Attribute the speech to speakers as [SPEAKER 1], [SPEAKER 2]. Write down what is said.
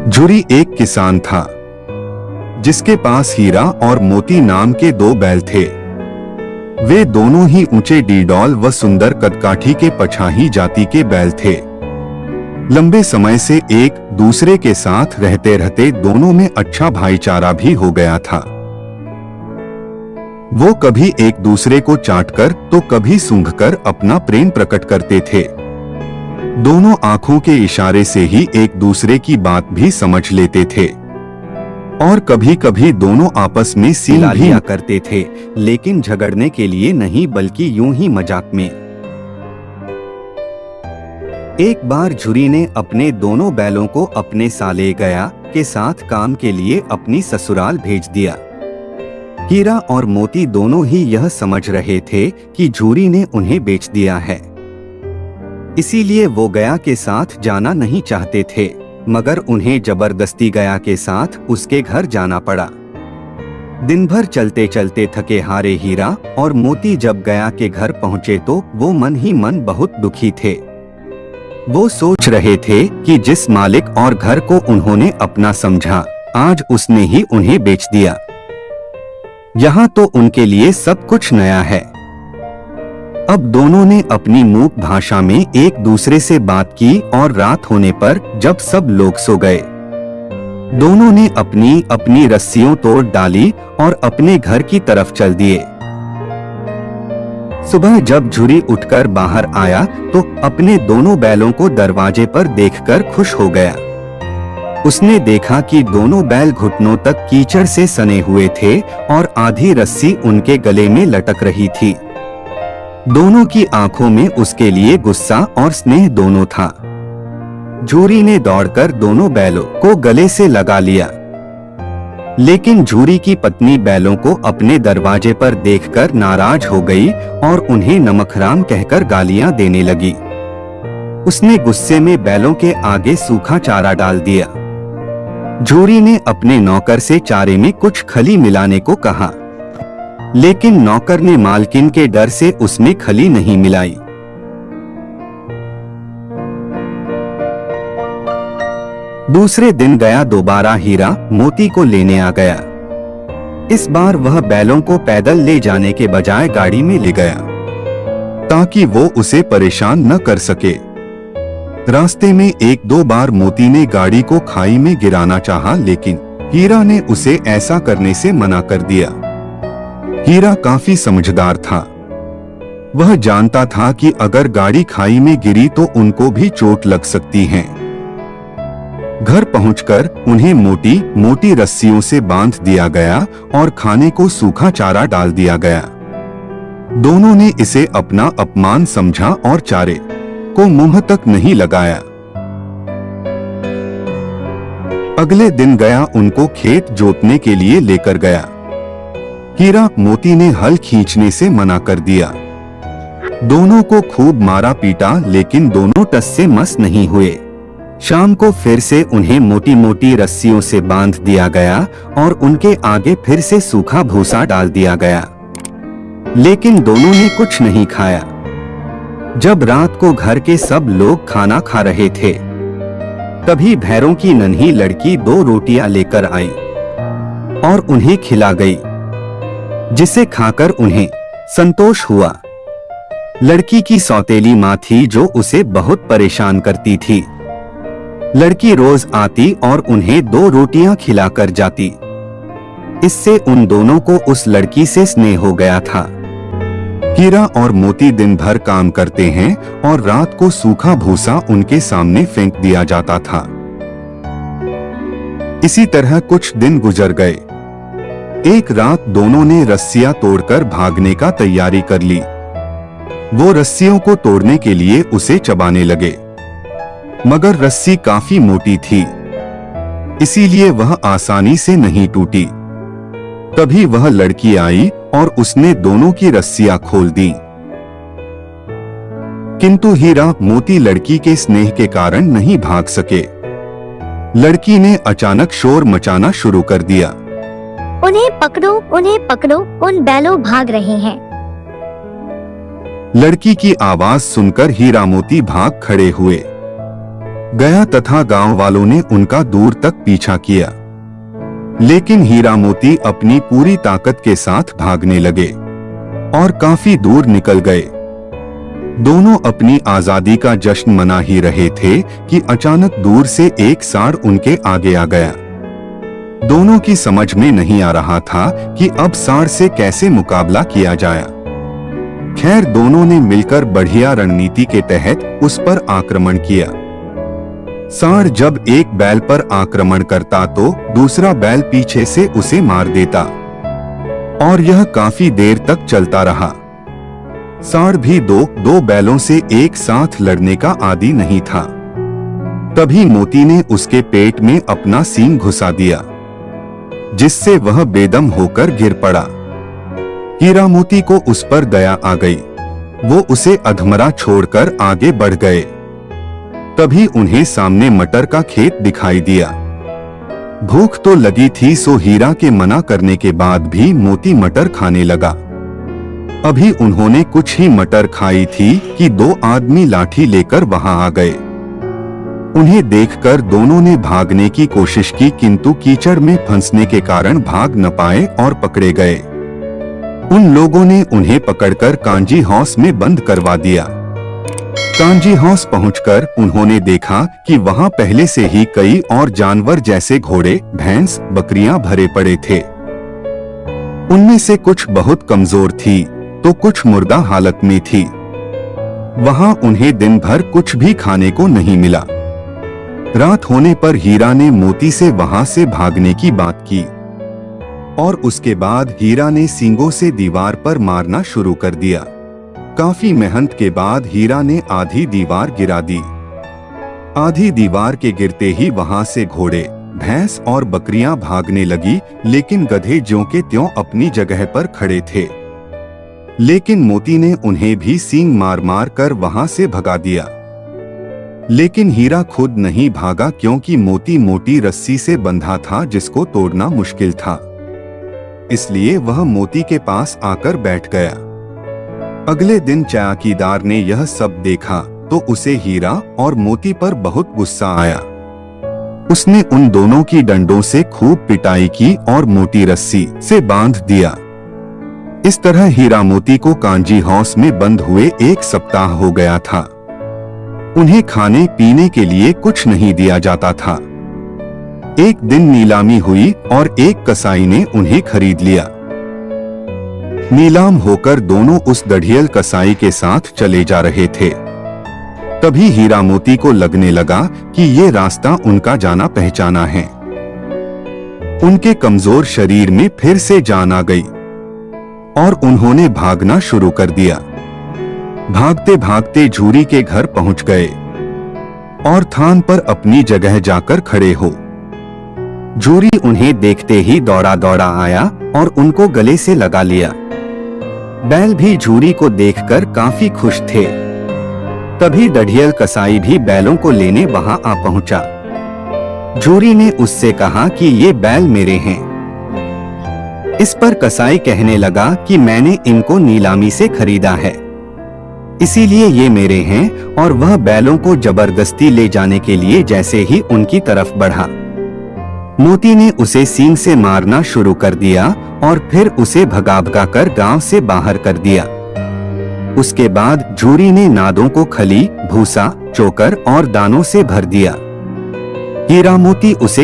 [SPEAKER 1] झुरी एक किसान था जिसके पास हीरा और मोती नाम के दो बैल थे। वे दोनों ही ऊंचे डीडौल व सुंदर कदकाठी के पछाही जाति के बैल थे। लंबे समय से एक दूसरे के साथ रहते रहते दोनों में अच्छा भाईचारा भी हो गया था। वो कभी एक दूसरे को चाटकर तो कभी सूंघकर अपना प्रेम प्रकट करते थे। दोनों आंखों के इशारे से ही एक दूसरे की बात भी समझ लेते थे और कभी कभी दोनों आपस में सील भी करते थे, लेकिन झगड़ने के लिए नहीं बल्कि यूं ही मजाक में। एक बार झुरी ने अपने दोनों बैलों को अपने साले गया के साथ काम के लिए अपनी ससुराल भेज दिया। हीरा और मोती दोनों ही यह समझ रहे थे कि झुरी ने उन्हें बेच दिया है, इसीलिए वो गया के साथ जाना नहीं चाहते थे, मगर उन्हें जबरदस्ती गया के साथ उसके घर जाना पड़ा। दिन भर चलते चलते थके हारे हीरा और मोती जब गया के घर पहुंचे तो वो मन ही मन बहुत दुखी थे। वो सोच रहे थे कि जिस मालिक और घर को उन्होंने अपना समझा, आज उसने ही उन्हें बेच दिया। यहाँ तो उनके लिए सब कुछ नया है। अब दोनों ने अपनी मूक भाषा में एक दूसरे से बात की और रात होने पर जब सब लोग सो गए, दोनों ने अपनी अपनी रस्सियों तोड़ डाली और अपने घर की तरफ चल दिए। सुबह जब झुरी उठकर बाहर आया तो अपने दोनों बैलों को दरवाजे पर देखकर खुश हो गया। उसने देखा कि दोनों बैल घुटनों तक कीचड़ से सने हुए थे और आधी रस्सी उनके गले में लटक रही थी। दोनों की आंखों में उसके लिए गुस्सा और स्नेह दोनों था। झुरी ने दौड़कर दोनों बैलों को गले से लगा लिया, लेकिन झुरी की पत्नी बैलों को अपने दरवाजे पर देखकर नाराज हो गई और उन्हें नमकराम कहकर गालियां देने लगी। उसने गुस्से में बैलों के आगे सूखा चारा डाल दिया। झुरी ने अपने नौकर से चारे में कुछ खली मिलाने को कहा, लेकिन नौकर ने मालकिन के डर से उसमें खली नहीं मिलाई। दूसरे दिन गया दोबारा हीरा मोती को लेने आ गया। इस बार वह बैलों को पैदल ले जाने के बजाय गाड़ी में ले गया ताकि वो उसे परेशान न कर सके। रास्ते में एक दो बार मोती ने गाड़ी को खाई में गिराना चाहा, लेकिन हीरा ने उसे ऐसा करने से मना कर दिया। हीरा काफी समझदार था। वह जानता था कि अगर गाड़ी खाई में गिरी तो उनको भी चोट लग सकती है। घर पहुंचकर उन्हें मोटी मोटी रस्सियों से बांध दिया गया और खाने को सूखा चारा डाल दिया गया। दोनों ने इसे अपना अपमान समझा और चारे को मुंह तक नहीं लगाया। अगले दिन गया उनको खेत जोतने के लिए लेकर गया। हीरा मोती ने हल खींचने से मना कर दिया। दोनों को खूब मारा पीटा, लेकिन दोनों टस से मस नहीं हुए। शाम को फिर से उन्हें मोटी मोटी रस्सियों से बांध दिया गया और उनके आगे फिर से सूखा भूसा डाल दिया गया, लेकिन दोनों ने कुछ नहीं खाया। जब रात को घर के सब लोग खाना खा रहे थे, तभी भैरों की नन्ही लड़की 2 रोटियां लेकर आई और उन्हें खिला गई, जिसे खाकर उन्हें संतोष हुआ। लड़की की सौतेली माँ थी जो उसे बहुत परेशान करती थी। लड़की रोज आती और उन्हें 2 रोटियां खिलाकर जाती। इससे उन दोनों को उस लड़की से स्नेह हो गया था। हीरा और मोती दिन भर काम करते हैं और रात को सूखा भूसा उनके सामने फेंक दिया जाता था। इसी तरह कुछ दिन गुजर गए। एक रात दोनों ने रस्सियां तोड़कर भागने का तैयारी कर ली। वो रस्सियों को तोड़ने के लिए उसे चबाने लगे, मगर रस्सी काफी मोटी थी, इसीलिए वह आसानी से नहीं टूटी। तभी वह लड़की आई और उसने दोनों की रस्सियां खोल दी। किंतु हीरा मोती लड़की के स्नेह के कारण नहीं भाग सके। लड़की ने अचानक शोर मचाना शुरू कर दिया।
[SPEAKER 2] उन्हें पकड़ो, उन बैलों भाग रहे हैं।
[SPEAKER 1] लड़की की आवाज सुनकर हीरा मोती भाग खड़े हुए। गया तथा गांव वालों ने उनका दूर तक पीछा किया, लेकिन हीरा मोती अपनी पूरी ताकत के साथ भागने लगे और काफी दूर निकल गए। दोनों अपनी आजादी का जश्न मना ही रहे थे कि अचानक दूर से एक सांड उनके आगे आ गया। दोनों की समझ में नहीं आ रहा था कि अब सांड से कैसे मुकाबला किया जाए। खैर, दोनों ने मिलकर बढ़िया रणनीति के तहत उस पर आक्रमण किया। सांड जब एक बैल पर आक्रमण करता तो दूसरा बैल पीछे से उसे मार देता और यह काफी देर तक चलता रहा। सांड भी दो बैलों से एक साथ लड़ने का आदी नहीं था। तभी मोती ने उसके पेट में अपना सींग घुसा दिया, जिससे वह बेदम होकर गिर पड़ा। हीरा मोती को उस पर दया आ गई। वो उसे अधमरा छोड़कर आगे बढ़ गए। तभी उन्हें सामने मटर का खेत दिखाई दिया। भूख तो लगी थी, सो हीरा के मना करने के बाद भी मोती मटर खाने लगा। अभी उन्होंने कुछ ही मटर खाई थी कि दो आदमी लाठी लेकर वहां आ गए। उन्हें देखकर दोनों ने भागने की कोशिश की, किंतु कीचड़ में फंसने के कारण भाग न पाए और पकड़े गए। उन लोगों ने उन्हें पकड़कर कांजी हाउस में बंद करवा दिया। कांजी हाउस पहुंचकर उन्होंने देखा कि वहां पहले से ही कई और जानवर जैसे घोड़े, भैंस, बकरियां भरे पड़े थे। उनमें से कुछ बहुत कमजोर थी तो कुछ मुर्दा हालत में थी। वहां उन्हें दिन भर कुछ भी खाने को नहीं मिला। रात होने पर हीरा ने मोती से वहां से भागने की बात की और उसके बाद हीरा ने सींगों से दीवार पर मारना शुरू कर दिया। काफी मेहनत के बाद हीरा ने आधी दीवार गिरा दी। आधी दीवार के गिरते ही वहां से घोड़े, भैंस और बकरियां भागने लगी, लेकिन गधे ज्यों के त्यों अपनी जगह पर खड़े थे। लेकिन मोती ने उन्हें भी सींग मार मार कर वहां से भगा दिया। लेकिन हीरा खुद नहीं भागा, क्योंकि मोती मोटी रस्सी से बंधा था जिसको तोड़ना मुश्किल था। इसलिए वह मोती के पास आकर बैठ गया। अगले दिन चौकीदार ने यह सब देखा तो उसे हीरा और मोती पर बहुत गुस्सा आया। उसने उन दोनों की डंडों से खूब पिटाई की और मोटी रस्सी से बांध दिया। इस तरह हीरा मोती को कांजी हाउस में बंद हुए 1 सप्ताह हो गया था। उन्हें खाने पीने के लिए कुछ नहीं दिया जाता था। एक दिन नीलामी हुई और एक कसाई ने उन्हें खरीद लिया। नीलाम होकर दोनों उस दढ़ियल कसाई के साथ चले जा रहे थे। तभी हीरा मोती को लगने लगा कि ये रास्ता उनका जाना पहचाना है। उनके कमजोर शरीर में फिर से जान आ गई और उन्होंने भागना शुरू कर दिया। भागते भागते झूरी के घर पहुंच गए और थान पर अपनी जगह जाकर खड़े हो। झूरी उन्हें देखते ही दौड़ा दौड़ा आया और उनको गले से लगा लिया। बैल भी झूरी को देखकर काफी खुश थे। तभी दढ़ियल कसाई भी बैलों को लेने वहां आ पहुंचा। झूरी ने उससे कहा कि ये बैल मेरे हैं। इस पर कसाई कहने लगा कि मैंने इनको नीलामी से खरीदा है, इसीलिए ये मेरे हैं। और वह बैलों को जबरदस्ती ले जाने के लिए जैसे ही उनकी तरफ बढ़ा, मोती ने उसे सींग से मारना शुरू कर दिया और फिर उसे भगा भगा कर गांव से बाहर कर दिया। उसके बाद झूरी ने नादों को खली, भूसा, चोकर और दानों से भर दिया। हीरा मोती उसे